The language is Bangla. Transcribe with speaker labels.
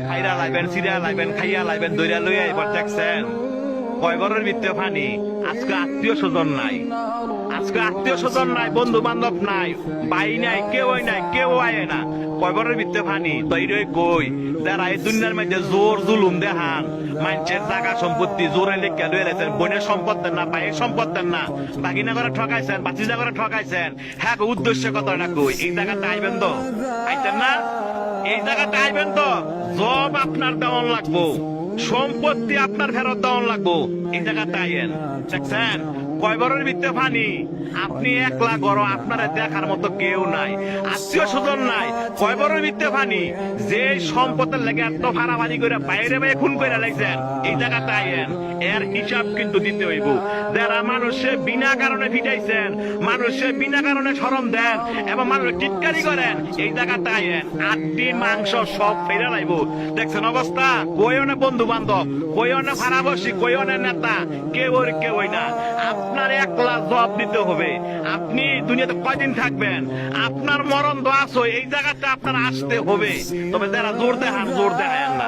Speaker 1: খাইরা লাইবেন, সিরা লাইবেন, খাইয়া লাইবেন, দইরা লইয়া এবার দেখছেন কয় ঘরের ভিতরে পানি। আজকে আত্মীয় স্বজন নাই, আজকে আত্মীয় স্বজন নাই, বন্ধু বান্ধব নাই, ভাই নাই, কেউই নাই, কেউ আয় না। কয় ঘরের ভিতরে পানি। তৈরি কই যারা এই দুনিয়ার মধ্যে জোর জুলুম দেখান, মানুষের জায়গা সম্পত্তি জোরে লেখা লয়ে লেছেন, বোনের সম্পদ দেন না, ভাইয়ের সম্পদ দেন না, বাগিনা করে ঠকাইছেন, বাচিজা করে ঠকাইছেন। হ্যাঁ, উদ্দেশ্য কত না কই এই জায়গাটা আইবেন তো, আইতেন না? এই জায়গাটা আইবেন তো, জব আপনার দেওয়ান লাগবো, সম্পত্তি আপনার ফেরত দেওয়ান লাগবো। এই জায়গাটা আইয়েন। দেখছেন কয় বড়ের ভিতরে পানি। আপনি একলা গড়, আপনারা দেখার মতো কেউ নাই, আত্মীয় স্বজন নাই। কয় বড়ের ভিতরে পানি। যে সম্পদের লেগে এত ফাড়াফাড়ি করে বাইরে বাইরে খুন করে লাগছেন, এই জায়গাটা আইয়েন। এর হিসাব কিন্তু দিতে হইব। যারা মানুষে বিনা কারণে ফিটাইছেন, মানুষে বিনা কারণে শরম দেন এবং মানুষ টিটকারি করেন, এই জায়গাটা আইয়েন। আটটি মাংস সব ফেরে লাইব। দেখছেন অবস্থা, কইও না বন্ধু বান্ধব, কইও না ফাড়াবসি, কইও না নেতা, কেউই না। আপনার একলা জবাব দিতে হবে। আপনি দুনিয়াতে কয়দিন থাকবেন, আপনার মরণ তো আসো, এই জায়গাটা আপনার আসতে হবে। তবে যারা জোর দেখান, জোর দেখায় না।